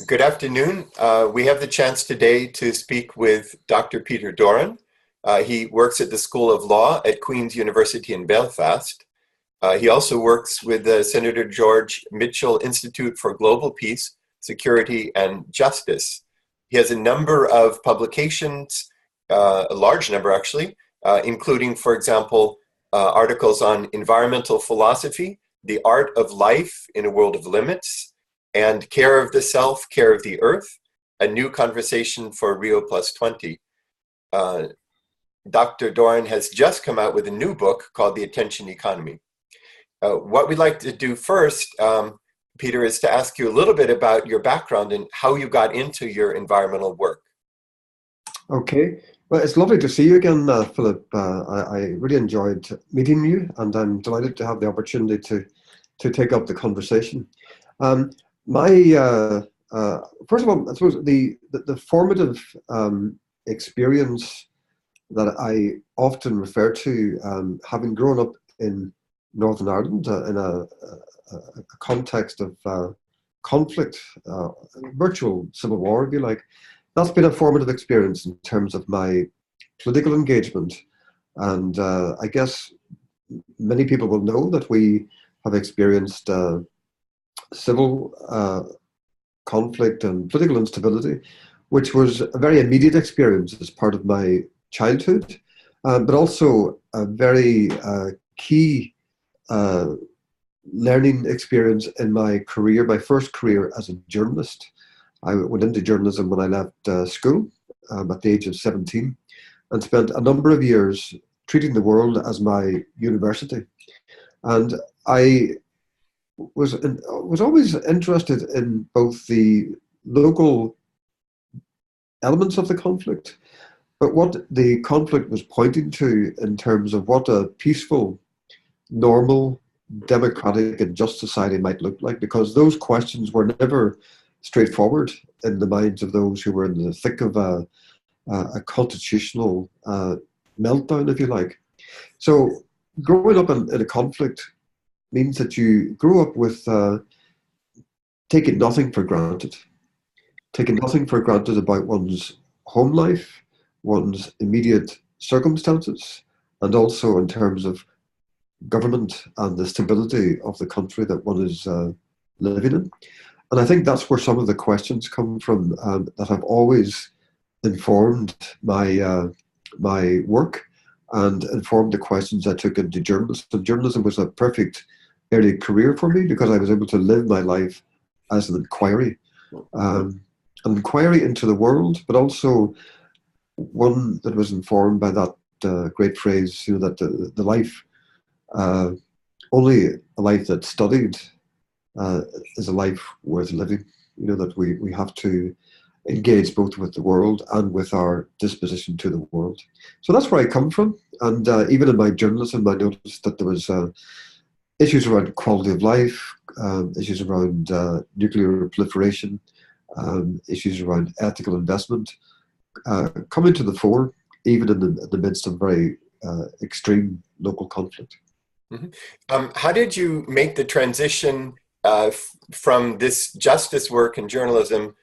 Good afternoon. We have the chance today to speak with Dr. Peter Doran. He works at the School of Law at Queen's University in Belfast. He also works with the Senator George Mitchell Institute for Global Peace, Security and Justice. He has a number of publications, a large number actually, including, for example, articles on environmental philosophy, the art of life in a world of limits, and care of the self, care of the earth, a new conversation for Rio Plus 20. Dr. Doran has just come out with a new book called The Attention Economy. What we'd like to do first, Peter, is to ask you a little bit about your background and how you got into your environmental work. Okay. Well, it's lovely to see you again, Philip. I really enjoyed meeting you, and I'm delighted to have the opportunity to take up the conversation. First of all, I suppose the formative experience that I often refer to, having grown up in Northern Ireland in a context of conflict, virtual civil war, if you like, that's been a formative experience in terms of my political engagement. And I guess many people will know that we have experienced civil conflict and political instability, which was a very immediate experience as part of my childhood, but also a very key learning experience in my career, my first career as a journalist. I went into journalism when I left school at the age of 17 and spent a number of years treating the world as my university. And I was always interested in both the local elements of the conflict, but what the conflict was pointing to in terms of what a peaceful, normal, democratic and just society might look like, because those questions were never straightforward in the minds of those who were in the thick of a constitutional meltdown, if you like. So growing up in a conflict means that you grew up with taking nothing for granted about one's home life, one's immediate circumstances, and also in terms of government and the stability of the country that one is living in. And I think that's where some of the questions come from that have always informed my my work and informed the questions I took into journalism. Journalism was a perfect early career for me because I was able to live my life as an inquiry into the world, but also one that was informed by that great phrase, that the life, only a life that's studied is a life worth living. That we have to engage both with the world and with our disposition to the world. So that's where I come from. And even in my journalism, I noticed that there was issues around quality of life, issues around nuclear proliferation, issues around ethical investment coming to the fore, even in the midst of very extreme local conflict. Mm-hmm. How did you make the transition from this justice work in journalism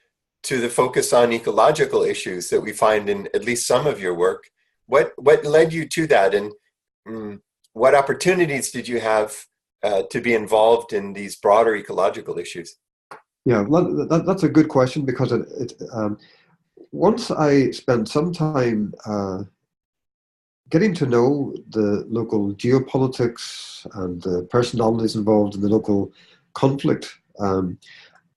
to the focus on ecological issues that we find in at least some of your work? What led you to that, and what opportunities did you have to be involved in these broader ecological issues? Yeah, well, that's a good question, because once I spent some time getting to know the local geopolitics and the personalities involved in the local conflict,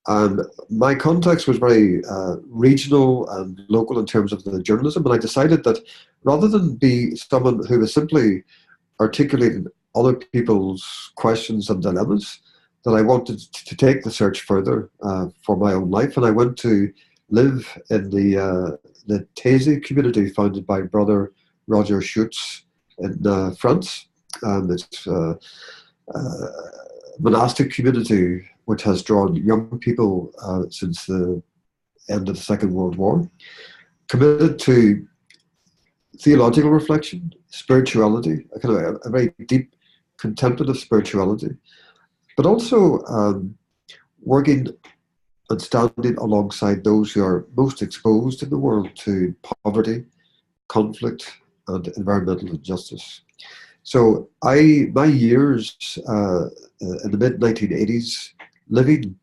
and my context was very regional and local in terms of the journalism, and I decided that rather than be someone who was simply articulating other people's questions and dilemmas, that I wanted to take the search further for my own life. And I went to live in the Taize community founded by brother Roger Schutz in France. It's a monastic community which has drawn young people since the end of the Second World War, committed to theological reflection, spirituality, a very deep contemplative spirituality, but also working and standing alongside those who are most exposed in the world to poverty, conflict, and environmental injustice. So my years in the mid-1980s, living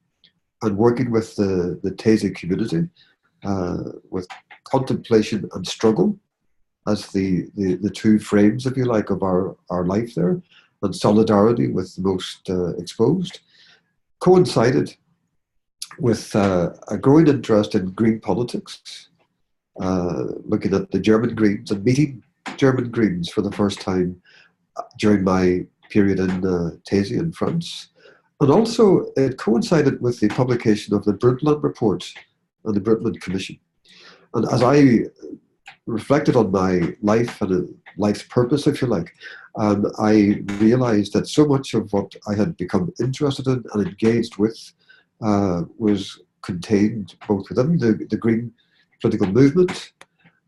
and working with the Taize community, with contemplation and struggle as the two frames, if you like, of our life there, and solidarity with the most exposed, coincided with a growing interest in green politics, looking at the German Greens and meeting German Greens for the first time during my period in Taize in France. And also it coincided with the publication of the Brundtland Report and the Brundtland Commission. And as I reflected on my life and life's purpose, if you like, I realized that so much of what I had become interested in and engaged with was contained both within the Green political movement,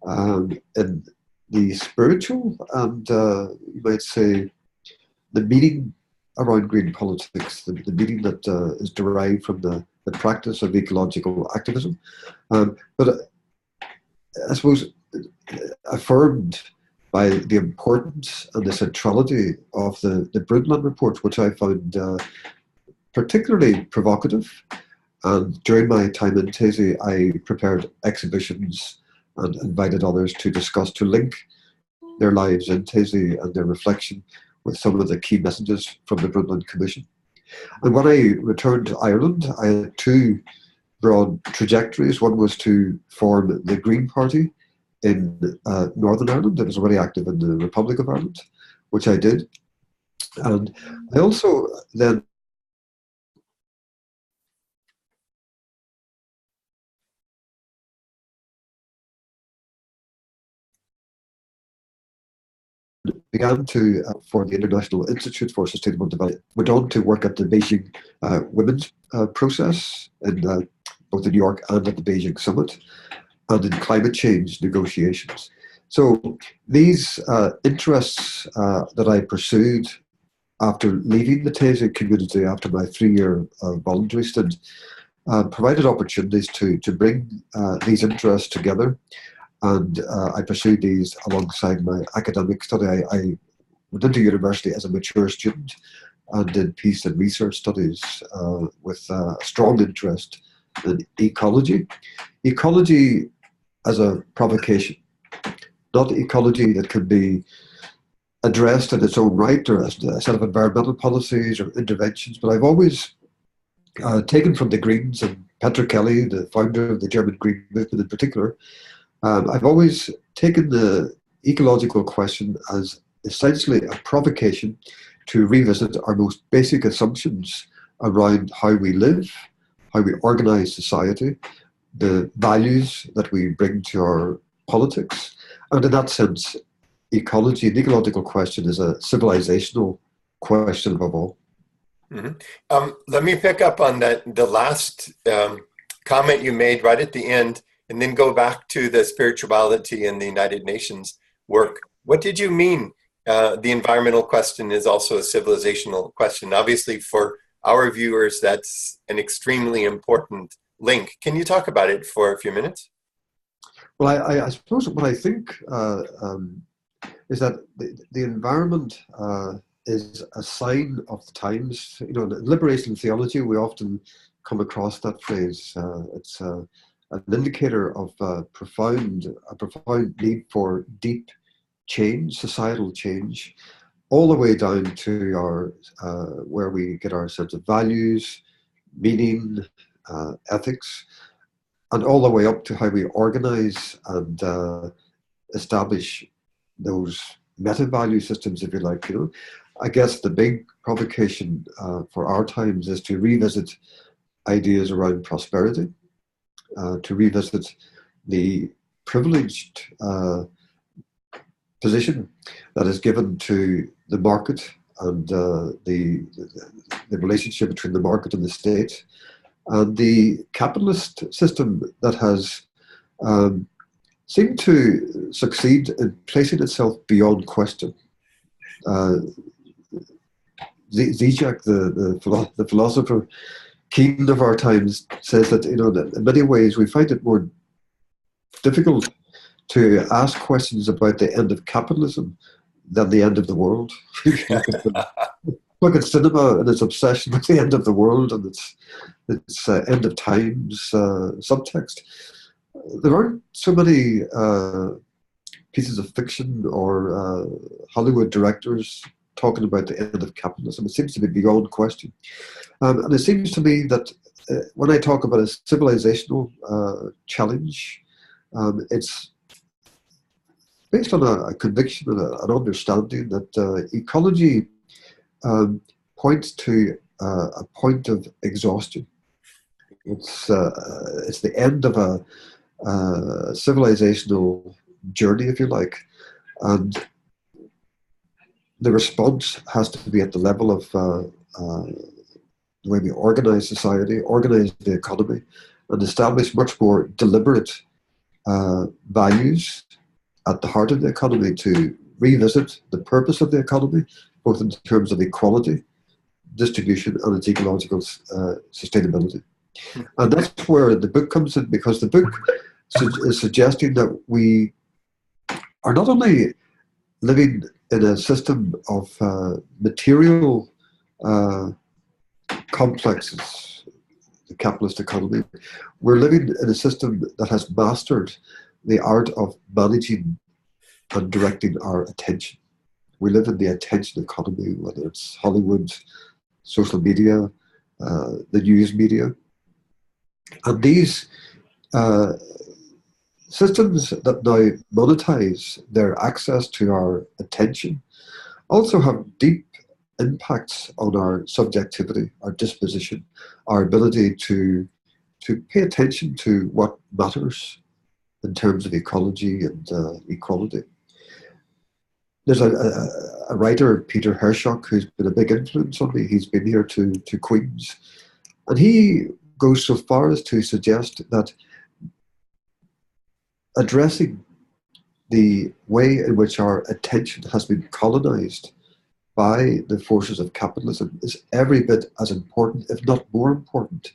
and the spiritual, and you might say the meaning around green politics, the meaning that is derived from the practice of ecological activism. But I suppose affirmed by the importance and the centrality of the Brundtland Report, which I found particularly provocative. And during my time in Taize, I prepared exhibitions and invited others to discuss, to link their lives in Taize and their reflection with some of the key messages from the Brundtland Commission. And when I returned to Ireland, I had two broad trajectories. One was to form the Green Party in Northern Ireland. I was already active in the Republic of Ireland, which I did. And I also then began to, for the International Institute for Sustainable Development, went on to work at the Beijing Women's Process in both in New York and at the Beijing Summit, and in climate change negotiations. So these interests that I pursued after leaving the Taize community after my 3-year voluntary stint provided opportunities to bring these interests together. And I pursued these alongside my academic study. I went into university as a mature student and did peace and research studies with a strong interest in ecology. Ecology as a provocation, not ecology that could be addressed in its own right or as a set of environmental policies or interventions, but I've always taken from the Greens and Petra Kelly, the founder of the German Green movement in particular, I've always taken the ecological question as essentially a provocation to revisit our most basic assumptions around how we live, how we organize society, the values that we bring to our politics. And in that sense, ecology, the ecological question, is a civilizational question above all. Mm-hmm. Let me pick up on the last comment you made right at the end, and then go back to the spirituality and the United Nations work. What did you mean? The environmental question is also a civilizational question. Obviously, for our viewers, that's an extremely important link. Can you talk about it for a few minutes? Well, I suppose what I think is that the environment is a sign of the times. You know, in liberation theology, we often come across that phrase. It's an indicator of a profound need for deep change, societal change, all the way down to our where we get our sense of values, meaning, ethics, and all the way up to how we organize and establish those meta-value systems, if you like. You know, I guess the big provocation for our times is to revisit ideas around prosperity, to revisit the privileged position that is given to the market and the relationship between the market and the state, and the capitalist system that has seemed to succeed in placing itself beyond question. Zizek, the philosopher, Keaton of our times says that, that in many ways we find it more difficult to ask questions about the end of capitalism than the end of the world. Look at cinema and its obsession with the end of the world and its end of times subtext. There aren't so many pieces of fiction or Hollywood directors talking about the end of capitalism. It seems to be beyond question. And it seems to me that when I talk about a civilizational challenge, it's based on a conviction and an understanding that ecology points to a point of exhaustion. It's the end of a civilizational journey, if you like, and the response has to be at the level of the way we organize society, organize the economy, and establish much more deliberate values at the heart of the economy to revisit the purpose of the economy, both in terms of equality, distribution, and its ecological sustainability. And that's where the book comes in, because the book is suggesting that we are not only living in a system of material complexes, the capitalist economy, we're living in a system that has mastered the art of managing and directing our attention. We live in the attention economy, whether it's Hollywood, social media, the news media. And these systems that now monetize their access to our attention also have deep impacts on our subjectivity, our disposition, our ability to pay attention to what matters in terms of ecology and equality. There's a writer, Peter Hershock, who's been a big influence on me. He's been here to Queen's. And he goes so far as to suggest that addressing the way in which our attention has been colonized by the forces of capitalism is every bit as important, if not more important,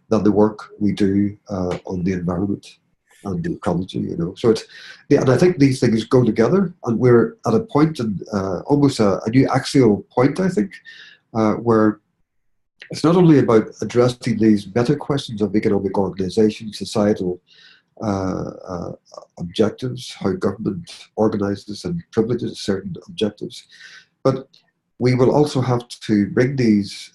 than the work we do on the environment and the ecology, So it's, and I think these things go together, and we're at a point in almost a new axial point, I think, where it's not only about addressing these better questions of economic organization, societal objectives, how government organizes and privileges certain objectives, but we will also have to bring these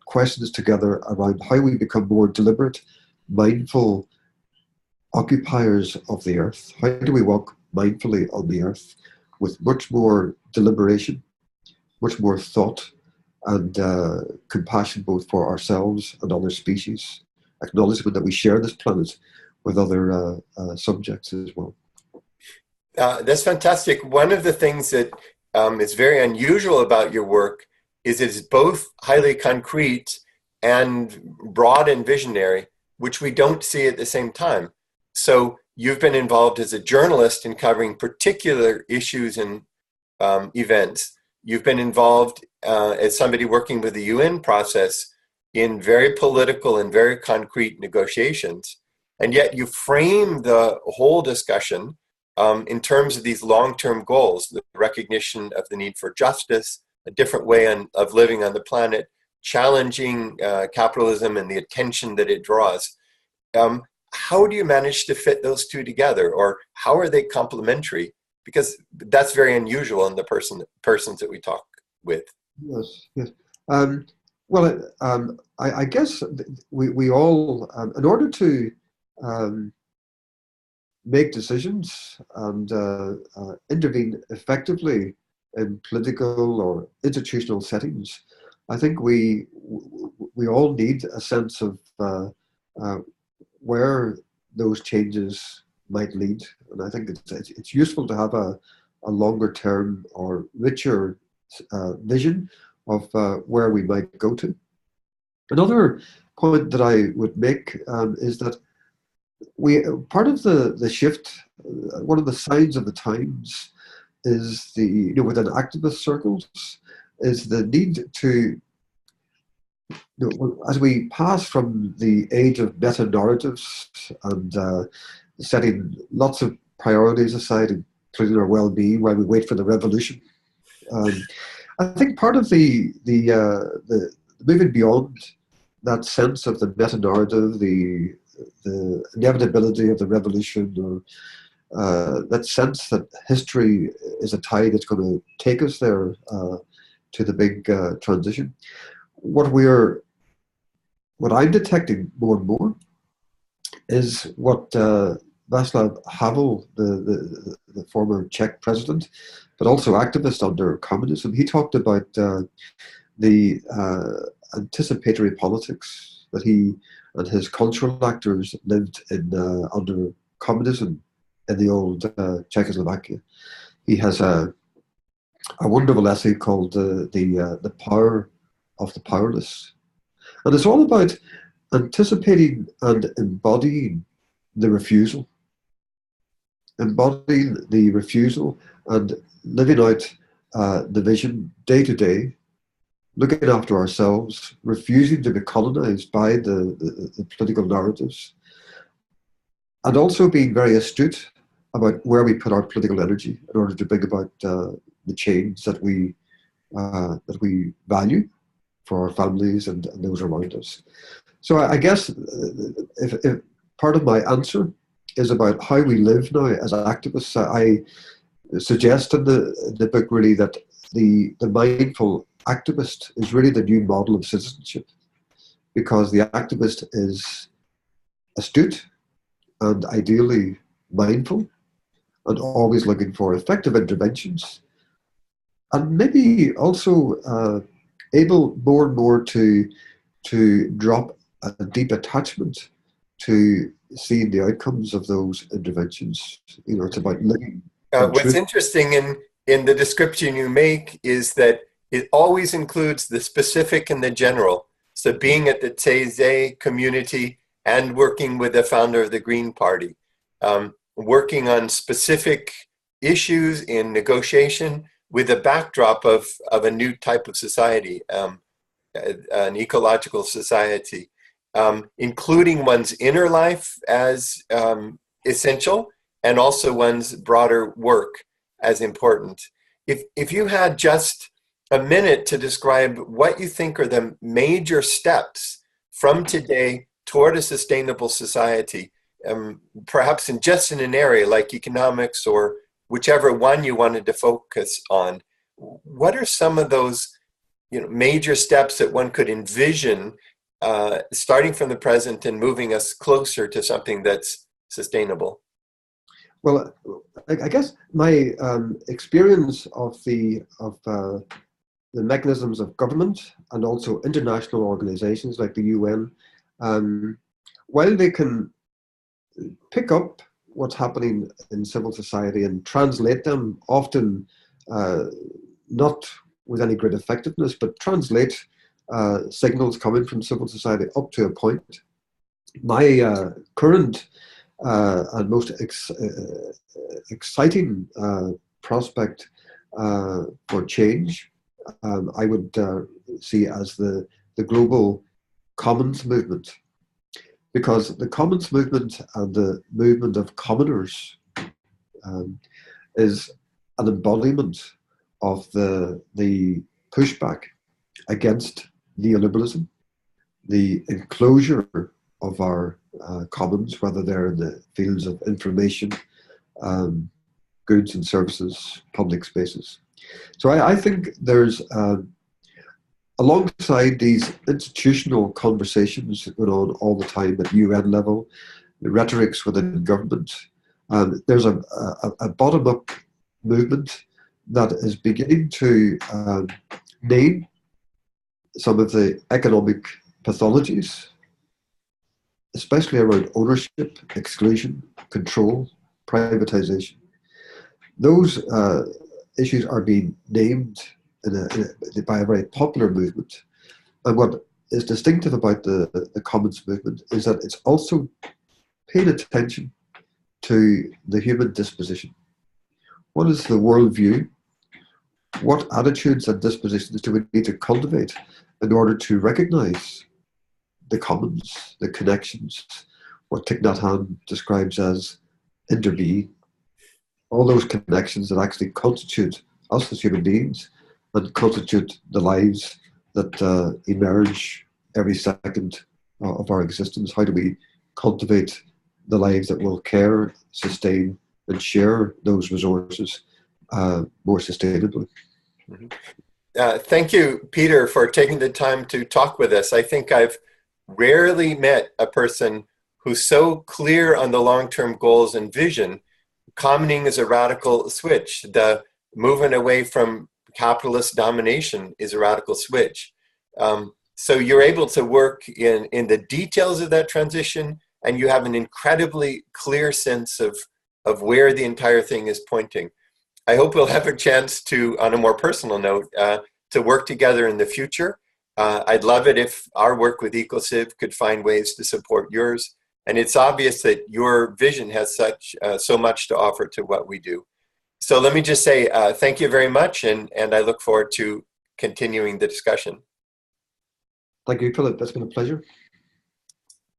questions together around how we become more deliberate, mindful occupiers of the earth. How do we walk mindfully on the earth with much more deliberation, much more thought, and compassion both for ourselves and other species, acknowledgement that we share this planet with other subjects as well. That's fantastic. One of the things that is very unusual about your work is it's both highly concrete and broad and visionary, which we don't see at the same time. So you've been involved as a journalist in covering particular issues and events. You've been involved as somebody working with the UN process in very political and very concrete negotiations. And yet you frame the whole discussion in terms of these long-term goals, the recognition of the need for justice, a different way of living on the planet, challenging capitalism and the attention that it draws. How do you manage to fit those two together, or how are they complementary? Because that's very unusual in the persons that we talk with. Yes. I guess we all, in order to make decisions and intervene effectively in political or institutional settings, I think we all need a sense of where those changes might lead. And I think it's useful to have a longer term or richer vision of where we might go to. Another point that I would make is that part of the shift, one of the signs of the times is within activist circles, is the need to as we pass from the age of meta-narratives and setting lots of priorities aside, including our well-being, while we wait for the revolution, I think part of the moving beyond that sense of the meta-narrative, the inevitability of the revolution, or that sense that history is a tide that's going to take us there to the big transition. What I'm detecting more and more is what Václav Havel, the former Czech president, but also activist under communism, he talked about the anticipatory politics that he and his cultural actors lived in under communism in the old Czechoslovakia. He has a wonderful essay called the Power of the Powerless. And it's all about anticipating and embodying the refusal. Embodying the refusal and living out the vision day to day, looking after ourselves, refusing to be colonized by the political narratives, and also being very astute about where we put our political energy in order to bring about the change that we value for our families and those around us. So I guess if part of my answer is about how we live now as activists, I suggest in the book really that the mindful activist is really the new model of citizenship, because the activist is astute and ideally mindful and always looking for effective interventions, and maybe also able more and more to drop a deep attachment to seeing the outcomes of those interventions. You know, it's about living. What's interesting in the description you make is that it always includes the specific and the general. So being at the Taize community and working with the founder of the Green Party, working on specific issues in negotiation with a backdrop of a new type of society, an ecological society, including one's inner life as essential, and also one's broader work as important. If you had just a minute to describe what you think are the major steps from today toward a sustainable society, perhaps in an area like economics or whichever one you wanted to focus on, what are some of those major steps that one could envision starting from the present and moving us closer to something that's sustainable? Well, I guess my experience of the mechanisms of government and also international organizations like the UN, while they can pick up what's happening in civil society and translate them, often not with any great effectiveness, but translate signals coming from civil society up to a point. My current and most exciting prospect for change, I would see as the global commons movement, because the commons movement and the movement of commoners is an embodiment of the pushback against neoliberalism, the enclosure of our commons, whether they're in the fields of information, goods and services, public spaces. So I think there's, alongside these institutional conversations going on all the time at UN level, the rhetorics within government, there's a bottom-up movement that is beginning to name some of the economic pathologies, especially around ownership, exclusion, control, privatization. Those issues are being named by a very popular movement. And what is distinctive about the commons movement is that it's also paying attention to the human disposition. What is the worldview? what attitudes and dispositions do we need to cultivate in order to recognize the commons, the connections, what Thich Nhat Hanh describes as interbeing, all those connections that actually constitute us as human beings and constitute the lives that emerge every second of our existence. How do we cultivate the lives that will care, sustain, and share those resources more sustainably? Thank you, Peter, for taking the time to talk with us. I think I've rarely met a person who's so clear on the long-term goals and vision. Commoning is a radical switch. The movement away from capitalist domination is a radical switch. So you're able to work in the details of that transition, and you have an incredibly clear sense of where the entire thing is pointing. I hope we'll have a chance to, on a more personal note, to work together in the future. I'd love it if our work with EcoCiv could find ways to support yours. And it's obvious that your vision has so much to offer to what we do. So let me just say thank you very much, and I look forward to continuing the discussion. Thank you, Philip. That's been a pleasure.